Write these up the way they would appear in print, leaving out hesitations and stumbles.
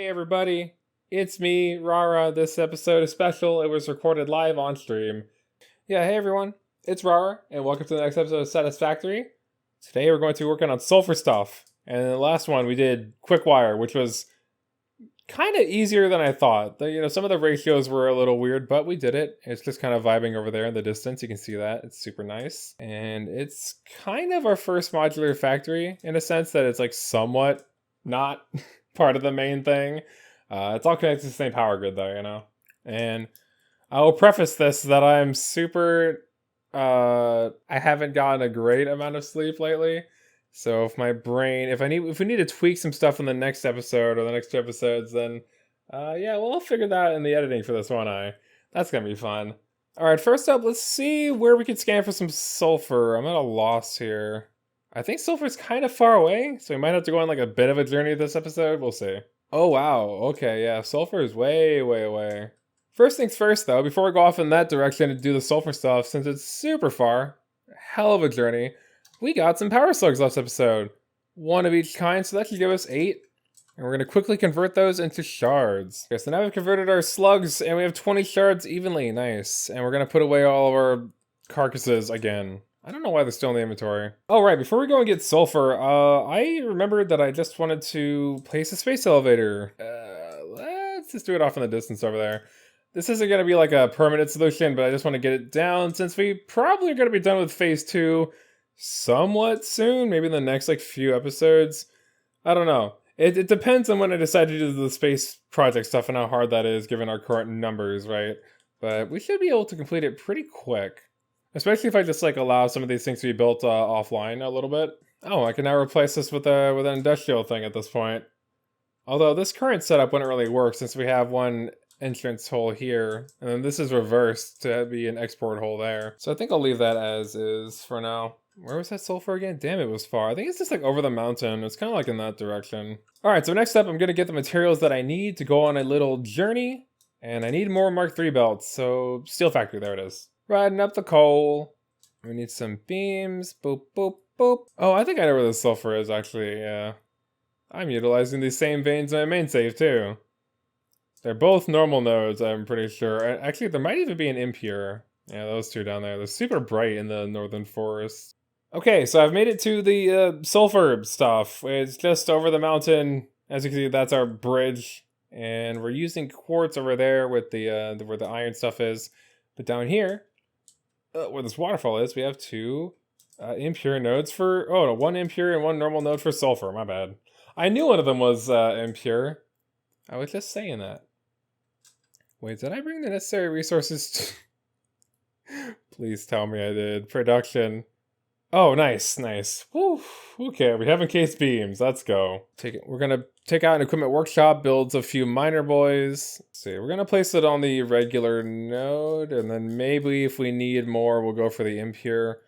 Hey everybody, it's me, Rara. This episode is special. It was recorded live on stream. Yeah, hey everyone, it's Rara, and welcome to the next episode of Satisfactory. Today we're going to be working on sulfur stuff. And in the last one we did quick wire, which was kind of easier than I thought. Some of the ratios were a little weird, but we did it. It's just kind of vibing over there in the distance. You can see that. It's super nice. And it's kind of our first modular factory in a sense that it's like somewhat not part of the main thing. It's all connected to the same power grid though, And I will preface this that I'm super, I haven't gotten a great amount of sleep lately. So if we need to tweak some stuff in the next episode or the next two episodes, then yeah, we'll figure that out in the editing for this one. That's gonna be fun. All right, first up, let's see where we can scan for some sulfur. I'm at a loss here. I think sulfur's kind of far away, so we might have to go on like a bit of a journey this episode. We'll see. Oh wow, okay, yeah, sulfur is way, way away. First things first though, before we go off in that direction to do the sulfur stuff, since it's super far, hell of a journey, we got some power slugs last episode. One of each kind, so that should give us 8. And we're going to quickly convert those into shards. Okay, so now we've converted our slugs, and we have 20 shards evenly. Nice. And we're going to put away all of our carcasses again. I don't know why they're still in the inventory. Oh, right, before we go and get sulfur, I remembered that I just wanted to place a space elevator. Let's just do it off in the distance over there. This isn't going to be like a permanent solution, but I just want to get it down since we probably are going to be done with phase 2 somewhat soon, maybe in the next like few episodes. I don't know. It depends on when I decide to do the space project stuff and how hard that is given our current numbers, right? But we should be able to complete it pretty quick. Especially if I just like allow some of these things to be built offline a little bit. Oh, I can now replace this with an industrial thing at this point. Although this current setup wouldn't really work since we have one entrance hole here, and then this is reversed to be an export hole there. So I think I'll leave that as is for now. Where was that sulfur again? Damn, it was far. I think it's just like over the mountain. It's kind of like in that direction. All right, so next up, I'm going to get the materials that I need to go on a little journey. And I need more Mark III belts. So steel factory, there it is. Riding up the coal. We need some beams. Boop, boop, boop. Oh, I think I know where the sulfur is actually, yeah. I'm utilizing these same veins in my main save too. They're both normal nodes, I'm pretty sure. Actually, there might even be an impure. Yeah, those two down there. They're super bright in the northern forest. Okay, so I've made it to the sulfur stuff. It's just over the mountain. As you can see, that's our bridge. And we're using quartz over there with where the iron stuff is. But down here, where this waterfall is, we have 2 impure nodes for... Oh, no, 1 impure and 1 normal node for sulfur. My bad. I knew one of them was impure. I was just saying that. Wait, did I bring the necessary resources? Please tell me I did. Production. Oh, nice, nice. Woo. Okay, we have encased beams. Let's go. We're gonna take out an equipment workshop, builds a few miner boys. Let's see, we're gonna place it on the regular node, and then maybe if we need more, we'll go for the impure.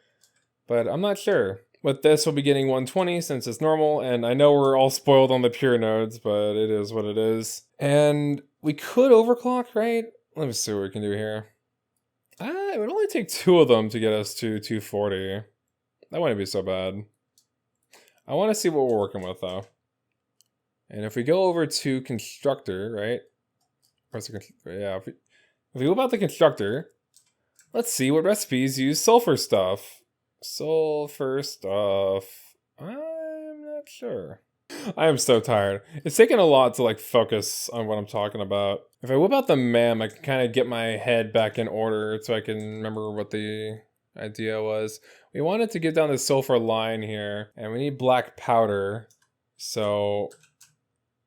But I'm not sure. With this, we'll be getting 120 since it's normal, and I know we're all spoiled on the pure nodes, but it is what it is. And we could overclock, right? Let me see what we can do here. It would only take 2 of them to get us to 240. That wouldn't be so bad. I want to see what we're working with, though. And if we go over to constructor, right? Yeah, if we go about the constructor, let's see what recipes use sulfur stuff. Sulfur stuff. I'm not sure. I am so tired. It's taken a lot to like focus on what I'm talking about. If I whip out the MAM, I can kind of get my head back in order so I can remember what the idea was. We wanted to get down the sulfur line here, and we need black powder. So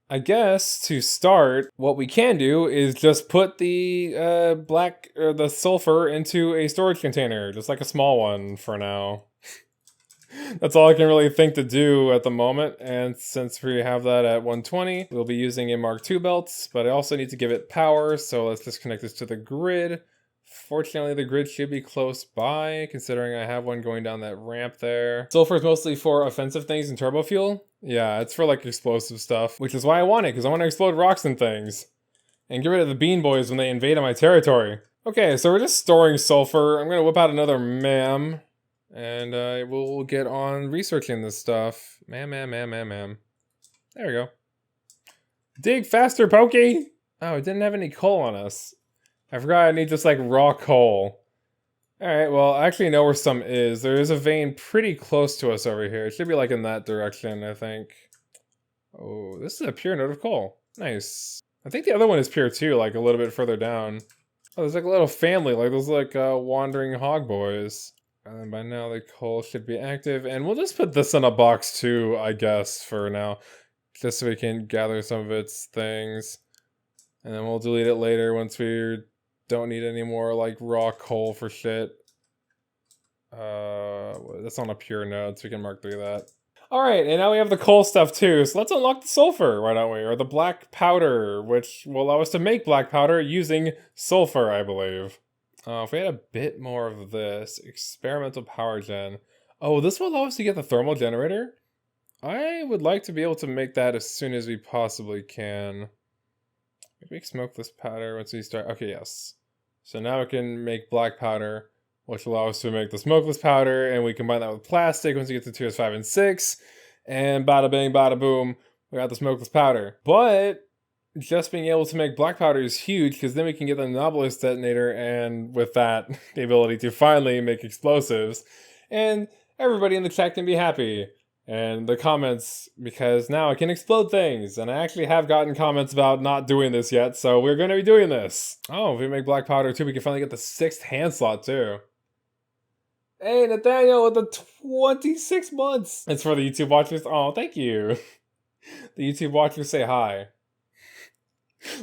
I guess to start, what we can do is just put the the sulfur into a storage container, just like a small one for now. That's all I can really think to do at the moment, and since we have that at 120, we'll be using a Mark II belts, but I also need to give it power, so let's just connect this to the grid. Fortunately, the grid should be close by, considering I have one going down that ramp there. Sulfur is mostly for offensive things and turbo fuel. Yeah, it's for like explosive stuff, which is why I want it, because I want to explode rocks and things. And get rid of the bean boys when they invade my territory. Okay, so we're just storing sulfur. I'm going to whip out another MAM. And we'll get on researching this stuff. MAM. There we go. Dig faster, Pokey! Oh, it didn't have any coal on us. I forgot I need just like raw coal. Alright, well, I actually know where some is. There is a vein pretty close to us over here. It should be like in that direction, I think. Oh, this is a pure node of coal. Nice. I think the other one is pure too, like a little bit further down. Oh, there's like a little family, like those like wandering hog boys. And then by now the coal should be active. And we'll just put this in a box too, I guess, for now. Just so we can gather some of its things. And then we'll delete it later once we don't need any more like raw coal for shit. That's on a pure node, so we can mark through that. Alright, and now we have the coal stuff too, so let's unlock the sulfur, why don't we? Or the black powder, which will allow us to make black powder using sulfur, I believe. If we had a bit more of this, experimental power gen. Oh, this will allow us to get the thermal generator? I would like to be able to make that as soon as we possibly can. Maybe smoke this powder once we start. Okay, yes. So now we can make black powder, which will allow us to make the smokeless powder, and we combine that with plastic once we get to tiers 5 and 6. And bada bing, bada boom, we got the smokeless powder. But just being able to make black powder is huge, because then we can get the Nautilus detonator, and with that, the ability to finally make explosives. And everybody in the chat can be happy. And the comments, because now I can explode things. And I actually have gotten comments about not doing this yet, so we're going to be doing this. Oh, if we make black powder too, we can finally get the 6th hand slot too. Hey, Nathaniel with the 26 months. It's for the YouTube watchers. Oh, thank you. The YouTube watchers say hi.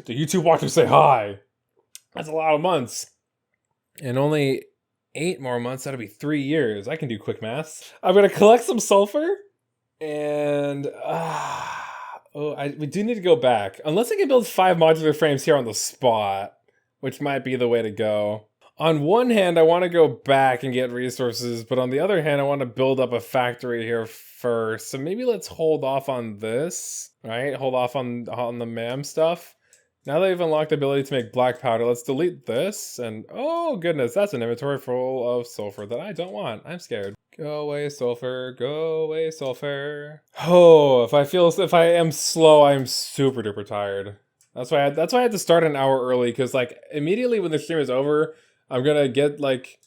The YouTube watchers say hi. That's a lot of months. And only 8 more months, that'll be 3 years. I can do quick math. I'm going to collect some sulfur. And, we do need to go back. Unless I can build 5 modular frames here on the spot, which might be the way to go. On one hand, I want to go back and get resources, but on the other hand, I want to build up a factory here first. So maybe let's hold off on this, right? Hold off on the MAM stuff. Now that we've unlocked the ability to make black powder, let's delete this. And oh goodness, that's an inventory full of sulfur that I don't want. I'm scared. Go away, sulfur. Go away, sulfur. Oh, if I am slow, I'm super duper tired. That's why I had to start an hour early, because like immediately when the stream is over, I'm gonna get like,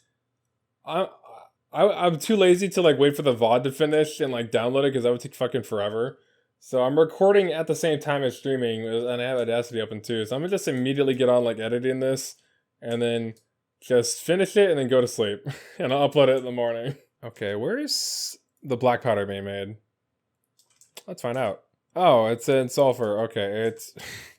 I'm too lazy to like wait for the VOD to finish and like download it, because that would take fucking forever. So I'm recording at the same time as streaming, and I have Audacity open too. So I'm gonna just immediately get on like editing this, and then just finish it and then go to sleep, and I'll upload it in the morning. Okay, where's the black powder being made? Let's find out. Oh, it's in sulfur. Okay,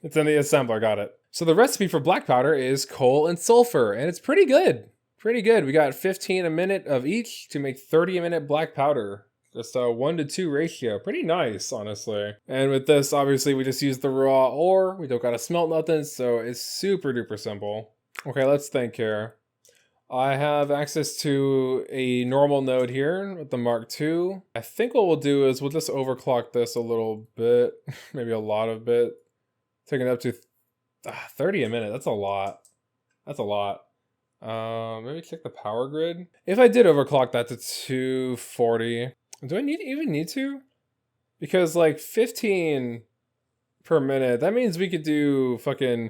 it's in the assembler. Got it. So the recipe for black powder is coal and sulfur, and it's pretty good. Pretty good. We got 15 a minute of each to make 30 a minute black powder. Just a 1-to-2 ratio. Pretty nice, honestly. And with this, obviously, we just use the raw ore. We don't gotta smelt nothing, so it's super duper simple. Okay, let's think here. I have access to a normal node here with the Mark II. I think what we'll do is we'll just overclock this a little bit. Maybe a lot of bit. Taking it up to 30 a minute. That's a lot. That's a lot. Maybe check the power grid. If I did overclock that to 240, do I even need to? Because like 15 per minute, that means we could do fucking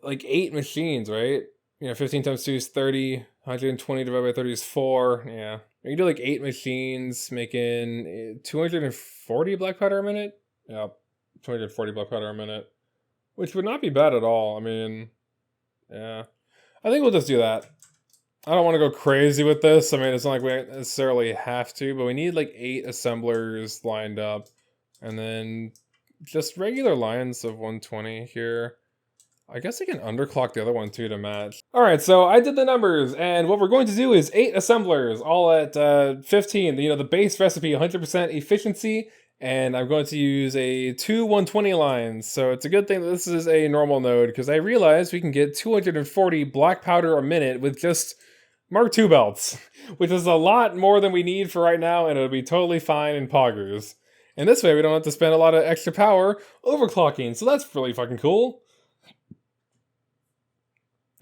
like 8 machines, right? You know, 15 times 2 is 30. 120 divided by 30 is 4. Yeah. We can do like 8 machines, making 240 black powder a minute. Yeah, 240 black powder a minute. Which would not be bad at all. I mean, yeah. I think we'll just do that. I don't want to go crazy with this. I mean, it's not like we necessarily have to, but we need like 8 assemblers lined up. And then just regular lines of 120 here. I guess I can underclock the other one too to match. Alright, so I did the numbers, and what we're going to do is 8 assemblers, all at 15. You know, the base recipe, 100% efficiency, and I'm going to use a 2 120 lines. So it's a good thing that this is a normal node, because I realized we can get 240 black powder a minute with just Mark II belts, which is a lot more than we need for right now, and it'll be totally fine in poggers. And this way we don't have to spend a lot of extra power overclocking, so that's really fucking cool.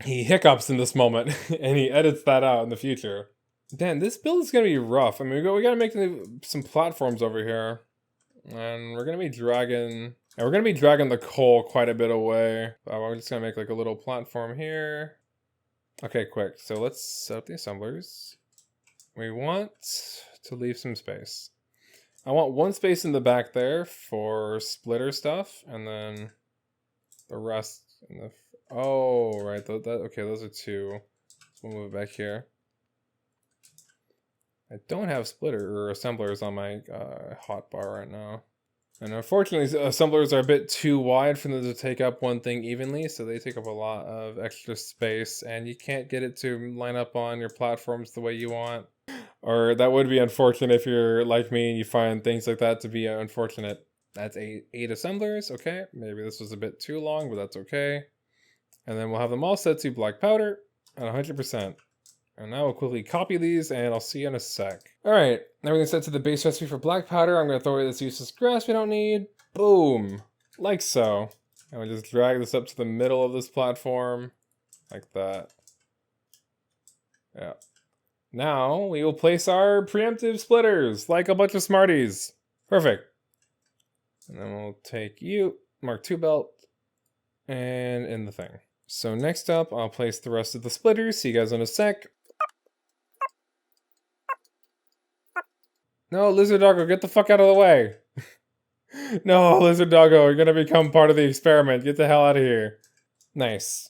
He hiccups in this moment, and he edits that out in the future. Damn, this build is going to be rough. I mean, we got to make some platforms over here. And we're going to be dragging And we're gonna be dragging the coal quite a bit away. We're just gonna make like a little platform here. Okay, quick. So let's set up the assemblers. We want to leave some space. I want one space in the back there for splitter stuff, and then the rest in the... Oh, right. Okay, those are two. So we'll move it back here. I don't have splitter or assemblers on my hotbar right now. And unfortunately, assemblers are a bit too wide for them to take up one thing evenly, so they take up a lot of extra space, and you can't get it to line up on your platforms the way you want. Or that would be unfortunate if you're like me and you find things like that to be unfortunate. That's eight assemblers, okay. Maybe this was a bit too long, but that's okay. And then we'll have them all set to black powder at 100%. And now we'll quickly copy these, and I'll see you in a sec. Alright, everything's set to the base recipe for black powder. I'm going to throw away this useless grass we don't need. Boom. Like so. And we just drag this up to the middle of this platform. Like that. Yeah. Now, we will place our preemptive splitters, like a bunch of smarties. Perfect. And then we'll take you, Mark II belt, and in the thing. So next up, I'll place the rest of the splitters. See you guys in a sec. No, Lizard Doggo, get the fuck out of the way. No, Lizard Doggo, you're gonna become part of the experiment. Get the hell out of here. Nice.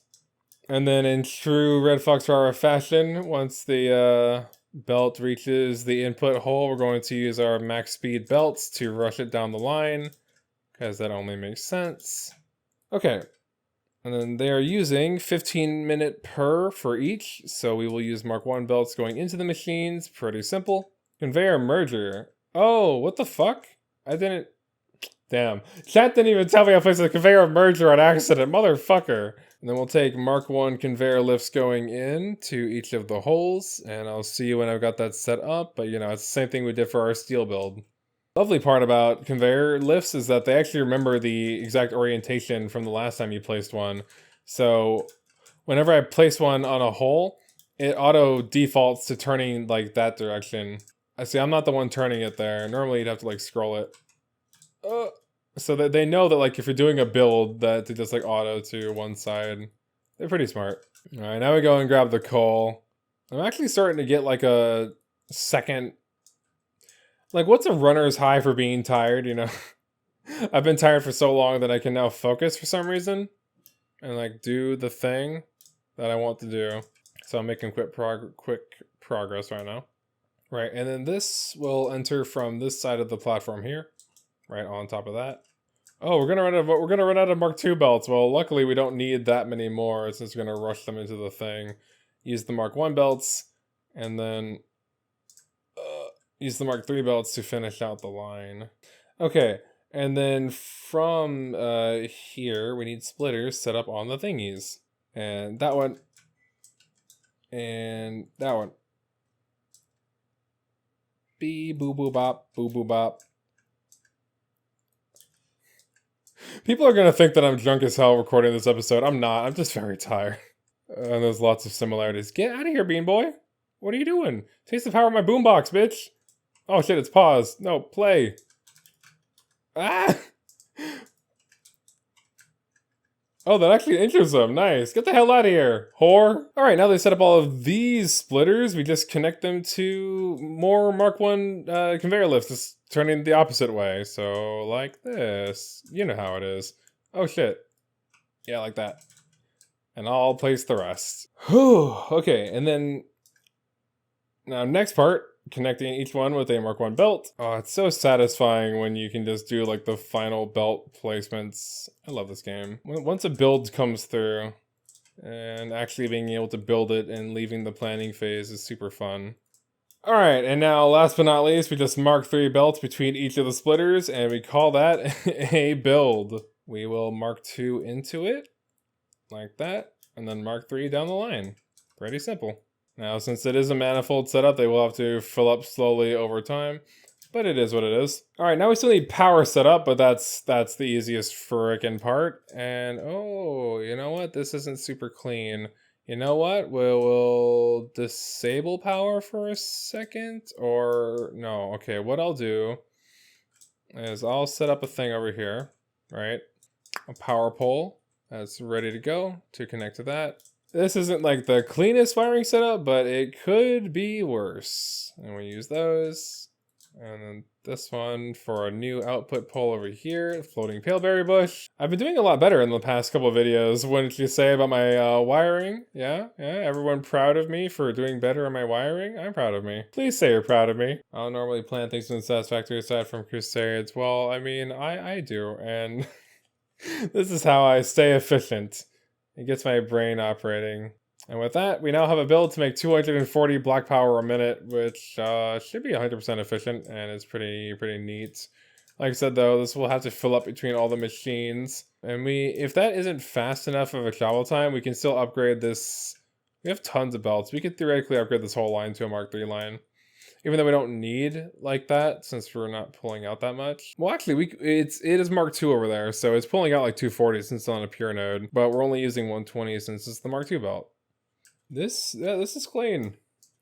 And then in true Red Fox Rara fashion, once the belt reaches the input hole, we're going to use our max speed belts to rush it down the line, because that only makes sense. Okay. And then they are using 15-minute per for each, so we will use Mark I belts going into the machines. Pretty simple. Conveyor merger. Oh, what the fuck? I didn't... Damn. Chat didn't even tell me I placed a conveyor merger on accident, motherfucker. And then we'll take Mark I conveyor lifts going in to each of the holes, and I'll see you when I've got that set up, but you know, it's the same thing we did for our steel build. Lovely part about conveyor lifts is that they actually remember the exact orientation from the last time you placed one. So whenever I place one on a hole, it auto defaults to turning like that direction. I see, I'm not the one turning it there. Normally you'd have to like scroll it. So that they know that like if you're doing a build that it just like auto to one side. They're pretty smart. All right, now we go and grab the coal. I'm actually starting to get like a second... Like, what's a runner's high for being tired, you know? I've been tired for so long that I can now focus for some reason. And, like, do the thing that I want to do. So I'm making quick progress right now. Right, and then this will enter from this side of the platform here. Right on top of that. Oh, we're gonna run out of Mark II belts. Well, luckily we don't need that many more since we're gonna rush them into the thing. Use the Mark I belts, and then... use the Mark III belts to finish out the line. Okay, and then from here, we need splitters set up on the thingies. And that one. And that one. Bee boo boo bop, boo boo bop. People are gonna think that I'm drunk as hell recording this episode. I'm not, I'm just very tired. And there's lots of similarities. Get out of here, Bean Boy! What are you doing? Taste the power of my boombox, bitch! Oh shit, it's paused. No, play. Ah! Oh, that actually injures them. Nice. Get the hell out of here, whore. Alright, now they set up all of these splitters. We just connect them to more Mark I conveyor lifts, just turning the opposite way. So, like this. You know how it is. Oh shit. Yeah, like that. And I'll place the rest. Whew. Okay, and then... Now, next part. Connecting each one with a Mark I belt. Oh, it's so satisfying when you can just do like the final belt placements. I love this game. Once a build comes through and actually being able to build it and leaving the planning phase is super fun. Alright, and now last but not least, we just Mark III belts between each of the splitters and we call that a build. We will Mark II into it like that and then Mark III down the line. Pretty simple. Now, since it is a manifold setup, they will have to fill up slowly over time, but it is what it is. All right, now we still need power setup, but that's the easiest frickin' part. And oh, you know what? This isn't super clean. You know what? We'll disable power for a second, or no. Okay, what I'll do is I'll set up a thing over here, right? A power pole that's ready to go to connect to that. This isn't like the cleanest wiring setup, but it could be worse. And we use those. And then this one for a new output pole over here, floating paleberry bush. I've been doing a lot better in the past couple of videos. Wouldn't you say about my wiring? Yeah, everyone proud of me for doing better on my wiring? I'm proud of me. Please say you're proud of me. I don't normally plan things in Satisfactory aside from Crusades. Well, I mean, I do, and this is how I stay efficient. It gets my brain operating. And with that, we now have a build to make 240 black power a minute, which should be 100% efficient, and it's pretty neat. Like I said though, this will have to fill up between all the machines. And if that isn't fast enough of a travel time, we can still upgrade this. We have tons of belts. We could theoretically upgrade this whole line to a Mark III line. Even though we don't need like that, since we're not pulling out that much. Well, actually, it is Mark II over there, so it's pulling out like 240 since it's on a pure node. But we're only using 120 since it's the Mark II belt. This is clean.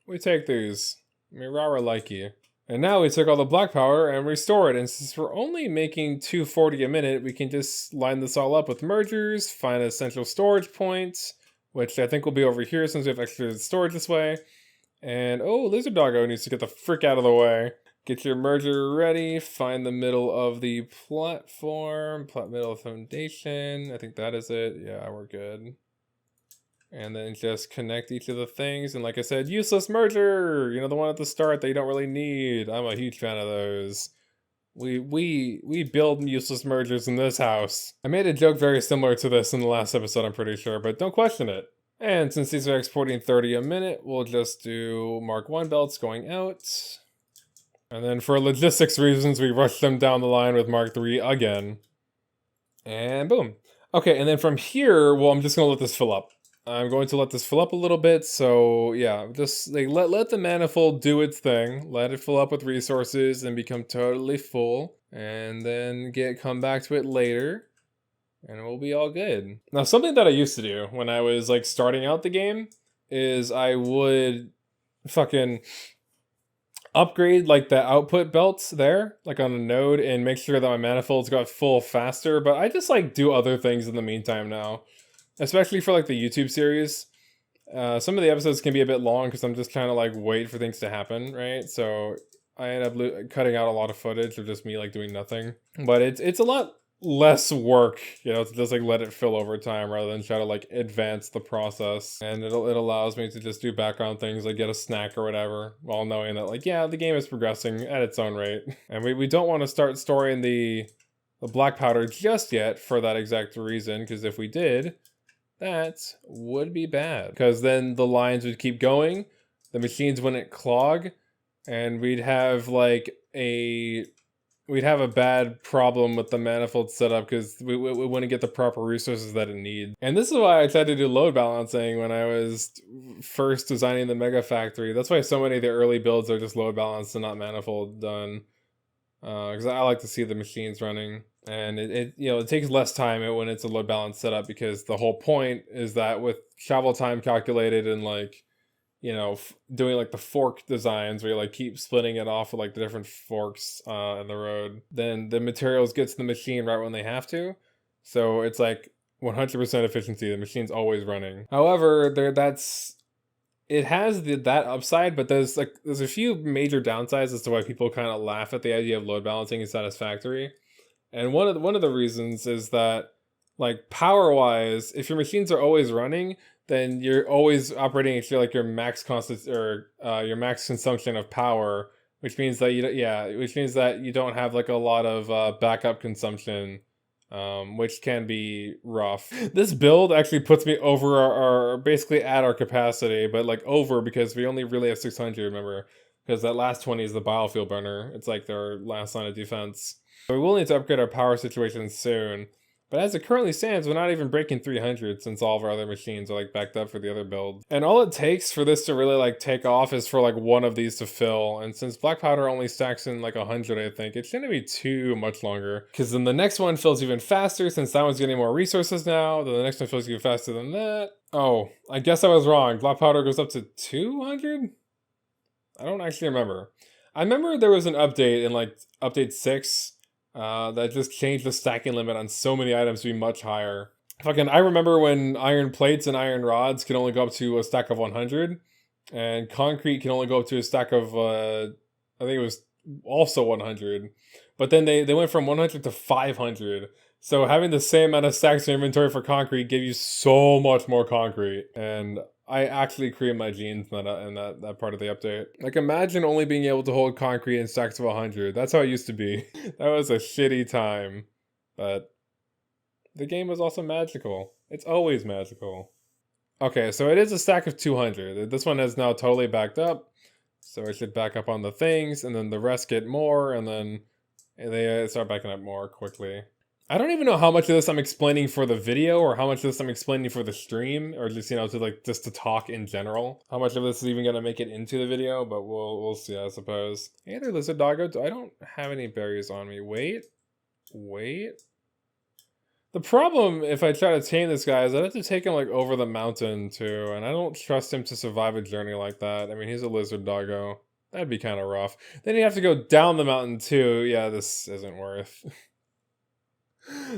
We take these. I mean, Rara like you. And now we took all the black power and restored it. And since we're only making 240 a minute, we can just line this all up with mergers, find a central storage point, which I think will be over here since we have extra storage this way. And oh, Lizard Doggo needs to get the frick out of the way. Get your merger ready, find the middle of the platform, middle of foundation. I think that is it. Yeah, we're good. And then just connect each of the things. And like I said, useless merger! You know, the one at the start that you don't really need. I'm a huge fan of those. We build useless mergers in this house. I made a joke very similar to this in the last episode, I'm pretty sure, but don't question it. And since these are exporting 30 a minute, we'll just do Mark I belts going out. And then for logistics reasons, we rush them down the line with Mark III again. And boom. Okay, and then from here, well, I'm just gonna let this fill up. I'm going to let this fill up a little bit, so yeah, just like let the manifold do its thing. Let it fill up with resources and become totally full. And then come back to it later. And we'll be all good. Now, something that I used to do when I was like starting out the game is I would fucking upgrade like the output belts there, like on a node, and make sure that my manifolds got full faster. But I just like do other things in the meantime now, especially for like the YouTube series. Some of the episodes can be a bit long because I'm just trying to like wait for things to happen, right? So I end up cutting out a lot of footage of just me like doing nothing. But it's a lot less work, you know, to just like let it fill over time rather than try to like advance the process. And it allows me to just do background things like get a snack or whatever while knowing that like, yeah, the game is progressing at its own rate. And we don't want to start storing the black powder just yet for that exact reason, because if we did, that would be bad, because then the lines would keep going, the machines wouldn't clog, and we'd have a bad problem with the manifold setup because we wouldn't get the proper resources that it needs. And this is why I tried to do load balancing when I was first designing the Mega Factory. That's why so many of the early builds are just load balanced and not manifold done. Because I like to see the machines running. And it takes less time when it's a load balance setup, because the whole point is that with travel time calculated and like, you know, doing like the fork designs where you like keep splitting it off with like the different forks in the road, then the materials gets to the machine right when they have to. So it's like 100% efficiency. The machine's always running. However, it has that upside, but there's a few major downsides as to why people kind of laugh at the idea of load balancing in Satisfactory. And one of the reasons is that, like, power wise, if your machines are always running, then you're always operating at your max your max consumption of power, which means that you don't have like a lot of backup consumption, which can be rough. This build actually puts me over our basically at our capacity, but like over because we only really have 600. Remember, because that last 20 is the biofuel burner. It's like their last line of defense. So we will need to upgrade our power situation soon. But as it currently stands, we're not even breaking 300 since all of our other machines are like backed up for the other build. And all it takes for this to really like take off is for like one of these to fill. And since black powder only stacks in like 100, I think it shouldn't be too much longer. Because then the next one fills even faster since that one's getting more resources now. Then the next one fills even faster than that. Oh, I guess I was wrong. Black powder goes up to 200? I don't actually remember. I remember there was an update in like update 6 that just changed the stacking limit on so many items to be much higher. I remember when iron plates and iron rods could only go up to a stack of 100, and concrete can only go up to a stack of, I think it was also 100. But then they went from 100 to 500. So having the same amount of stacks in inventory for concrete gave you so much more concrete. And I actually created my genes in that part of the update. Like, imagine only being able to hold concrete in stacks of 100. That's how it used to be. That was a shitty time. But the game was also magical. It's always magical. Okay, so it is a stack of 200. This one is now totally backed up. So I should back up on the things, and then the rest get more, and then they start backing up more quickly. I don't even know how much of this I'm explaining for the video, or how much of this I'm explaining for the stream, or just, just to talk in general. How much of this is even gonna make it into the video, but we'll see, I suppose. Hey there, lizard doggo. I don't have any berries on me. Wait. The problem, if I try to tame this guy, is I'd have to take him, like, over the mountain, too, and I don't trust him to survive a journey like that. I mean, he's a lizard doggo. That'd be kind of rough. Then you have to go down the mountain, too. Yeah, this isn't worth.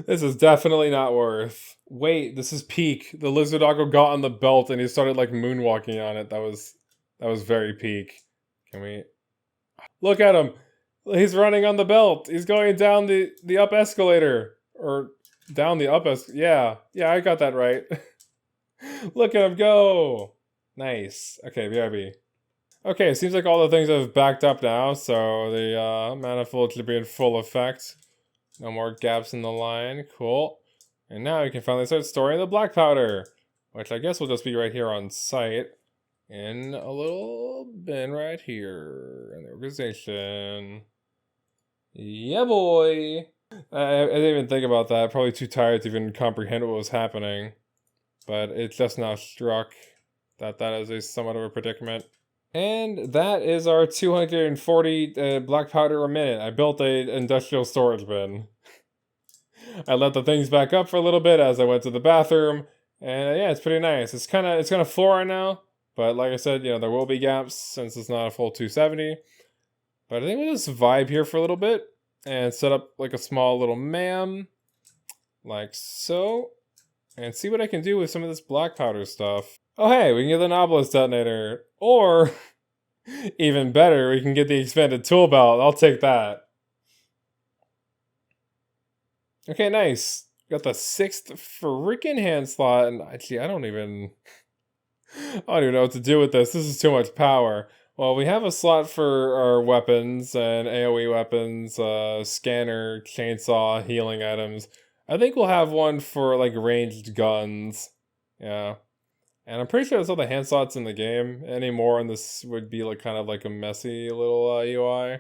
This is definitely not worth. Wait, this is peak. The lizard doggo got on the belt, and he started, like, moonwalking on it. That was very peak. Can we... Look at him! He's running on the belt! He's going down the up escalator! Or... down the up yeah, I got that right. Look at him go! Nice. Okay, BRB. Okay, it seems like all the things have backed up now, so the manifold should be in full effect. No more gaps in the line. Cool. And now we can finally start storing the black powder, which I guess will just be right here on site in a little bin right here in the organization. Yeah, boy! I didn't even think about that. Probably too tired to even comprehend what was happening. But it just now struck that is a somewhat of a predicament. And that is our 240 black powder a minute. I built an industrial storage bin. I let the things back up for a little bit as I went to the bathroom. And yeah, it's pretty nice. It's kind of full right now. But like I said, there will be gaps since it's not a full 270. But I think we'll just vibe here for a little bit. And set up like a small little mam, like so, and see what I can do with some of this black powder stuff. Oh hey, we can get the Nautilus detonator, or even better, we can get the expanded tool belt. I'll take that. Okay, nice. Got the 6th freaking hand slot, and actually I don't even know what to do with this. This is too much power. Well, we have a slot for our weapons and AoE weapons, scanner, chainsaw, healing items. I think we'll have one for, like, ranged guns. Yeah. And I'm pretty sure that's all the hand slots in the game. Any more on this would be, like, kind of like a messy little UI.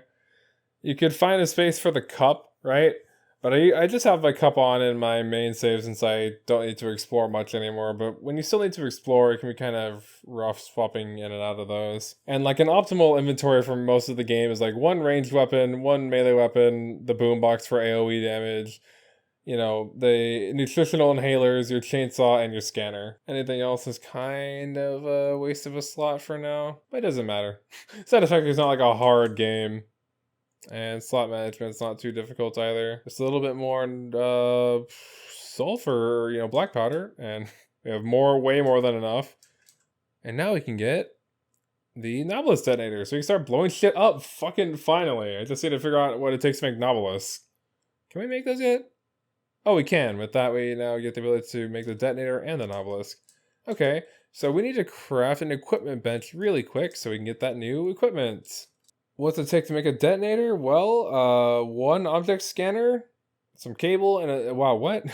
You could find a space for the cup, right? But I just have my cup on in my main save since I don't need to explore much anymore. But when you still need to explore, it can be kind of rough swapping in and out of those. And like an optimal inventory for most of the game is like 1 ranged weapon, 1 melee weapon, the boombox for AoE damage, the nutritional inhalers, your chainsaw, and your scanner. Anything else is kind of a waste of a slot for now. But it doesn't matter. Satisfactory is not like a hard game. And slot management's not too difficult either. Just a little bit more sulfur, black powder, and we have way more than enough. And now we can get the Nautilus detonator, so we can start blowing shit up. Fucking finally! I just need to figure out what it takes to make Nautilus. Can we make those yet? Oh, we can. With that, we now get the ability to make the detonator and the Nautilus. Okay, so we need to craft an equipment bench really quick so we can get that new equipment. What's it take to make a detonator? Well, 1 object scanner, some cable, and a... Wow, what?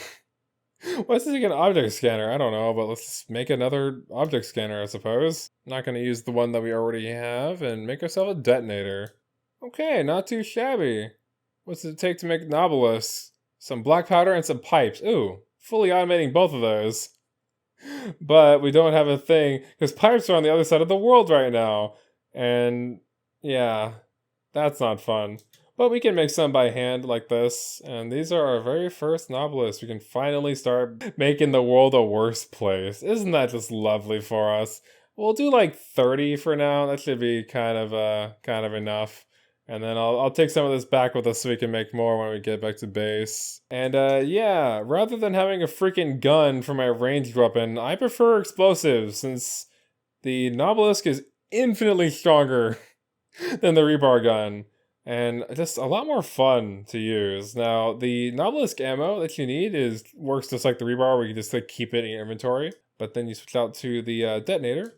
What's this an object scanner? I don't know, but let's make another object scanner, I suppose. Not going to use the one that we already have and make ourselves a detonator. Okay, not too shabby. What's it take to make Nautilus? Some black powder and some pipes. Ooh, fully automating both of those. But we don't have a thing, because pipes are on the other side of the world right now. And... yeah, that's not fun. But we can make some by hand like this. And these are our very first Nautilus. We can finally start making the world a worse place. Isn't that just lovely for us? We'll do like 30 for now. That should be kind of enough. And then I'll take some of this back with us so we can make more when we get back to base. And yeah, rather than having a freaking gun for my ranged weapon, I prefer explosives since the Obelisk is infinitely stronger than the rebar gun. And just a lot more fun to use. Now, the Obelisk ammo that you need works just like the rebar, where you just like keep it in your inventory. But then you switch out to the detonator.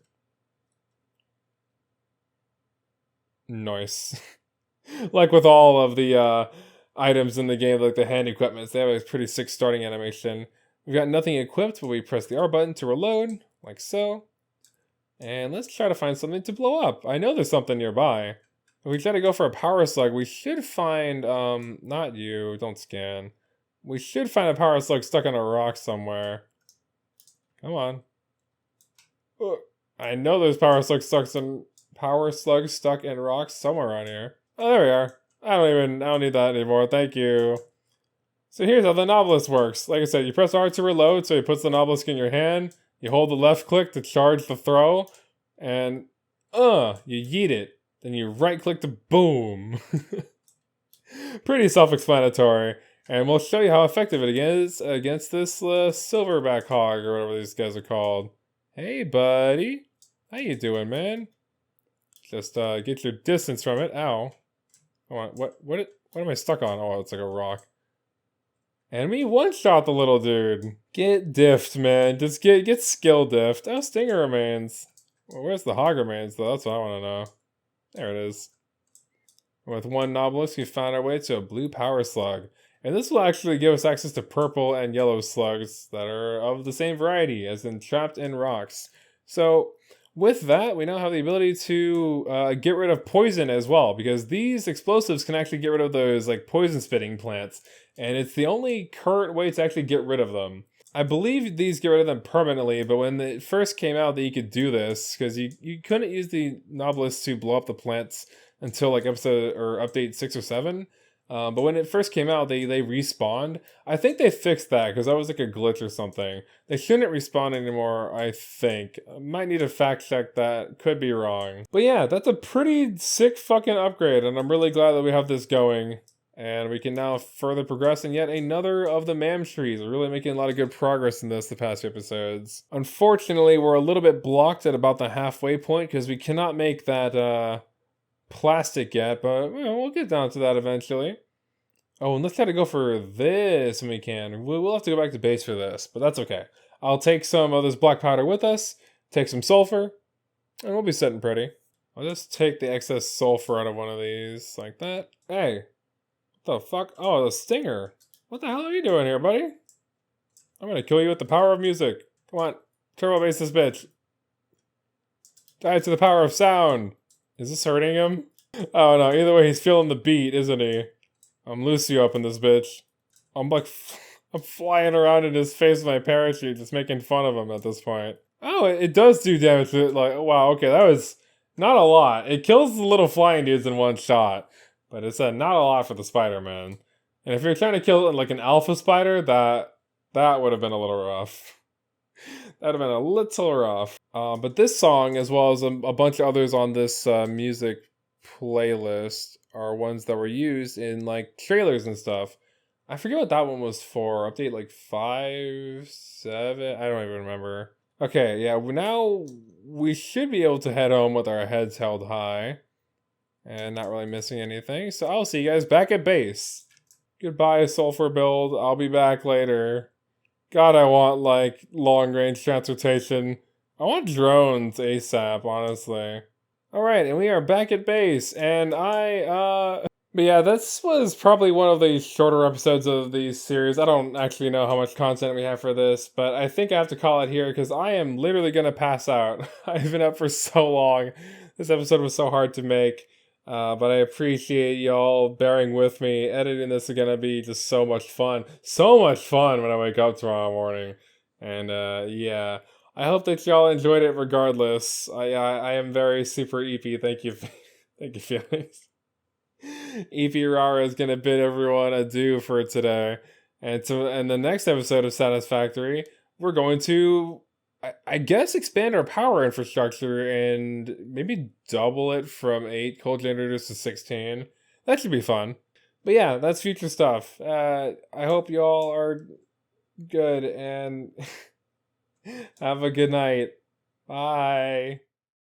Nice. Like with all of the items in the game, like the hand equipments, they have a pretty sick starting animation. We've got nothing equipped, but we press the R button to reload, like so. And let's try to find something to blow up. I know there's something nearby. If we try to go for a power slug, we should find, not you, don't scan. We should find a power slug stuck on a rock somewhere. Come on. I know there's power slugs stuck in rocks somewhere around here. Oh, there we are. I don't need that anymore, thank you. So here's how the Obelisk works. Like I said, you press R to reload, so it puts the Obelisk in your hand. You hold the left click to charge the throw, and you yeet it. Then you right click to boom. Pretty self-explanatory. And we'll show you how effective it is against this silverback hog, or whatever these guys are called. Hey buddy, how you doing, man? Just get your distance from it. Ow. What am I stuck on? Oh, it's like a rock. And we one-shot the little dude. Get diffed, man. Just get skill diffed. Oh, Stinger remains. Well, where's the hog remains, though? That's what I want to know. There it is. With one Obelisk, we found our way to a blue power slug. And this will actually give us access to purple and yellow slugs that are of the same variety, as in trapped in rocks. So, with that, we now have the ability to get rid of poison as well, because these explosives can actually get rid of those like poison-spitting plants, and it's the only current way to actually get rid of them. I believe these get rid of them permanently, but when it first came out that you could do this, because you couldn't use the Obelisk to blow up the plants until like episode or update 6 or 7. But when it first came out, they respawned. I think they fixed that because that was like a glitch or something. They shouldn't respawn anymore, I think. Might need to fact check that. Could be wrong. But yeah, that's a pretty sick fucking upgrade, and I'm really glad that we have this going. And we can now further progress in yet another of the MAM trees. We're really making a lot of good progress in this the past few episodes. Unfortunately, we're a little bit blocked at about the halfway point because we cannot make that plastic yet, but you know, we'll get down to that eventually. Oh, and let's try to go for this when we can. We'll have to go back to base for this, but that's okay. I'll take some of this black powder with us, take some sulfur, and we'll be sitting pretty. I'll just take the excess sulfur out of one of these, like that. Hey, what the fuck? Oh, the stinger. What the hell are you doing here, buddy? I'm gonna kill you with the power of music. Come on, turbo base this bitch. Die to the power of sound. Is this hurting him? Oh no, either way, he's feeling the beat, isn't he? I'm loose you up in this bitch. I'm flying around in his face with my parachute, just making fun of him at this point. Oh, it does do damage to it. Like, wow, okay, that was not a lot. It kills the little flying dudes in one shot, but it's not a lot for the spider, man. And if you're trying to kill like an alpha spider, that would have been a little rough. That would have been a little rough. But this song, as well as a bunch of others on this music playlist, are ones that were used in like trailers and stuff. I forget what that one was for. Update like 5, 7? I don't even remember. Okay, yeah, now we should be able to head home with our heads held high. And not really missing anything. So I'll see you guys back at base. Goodbye, Sulfur build. I'll be back later. God, I want, like, long-range transportation. I want drones ASAP, honestly. Alright, and we are back at base, and but yeah, this was probably one of the shorter episodes of the series. I don't actually know how much content we have for this, but I think I have to call it here, because I am literally gonna pass out. I've been up for so long. This episode was so hard to make. But I appreciate y'all bearing with me. Editing this is gonna be just so much fun. So much fun when I wake up tomorrow morning. And yeah, I hope that y'all enjoyed it regardless. I am very super Eepy. Thank you, thank you, Felix. Eepy Rara is gonna bid everyone adieu for today. And the next episode of Satisfactory, we're going to, I guess, expand our power infrastructure and maybe double it from 8 coal generators to 16. That should be fun. But yeah, that's future stuff. I hope you all are good and have a good night. Bye.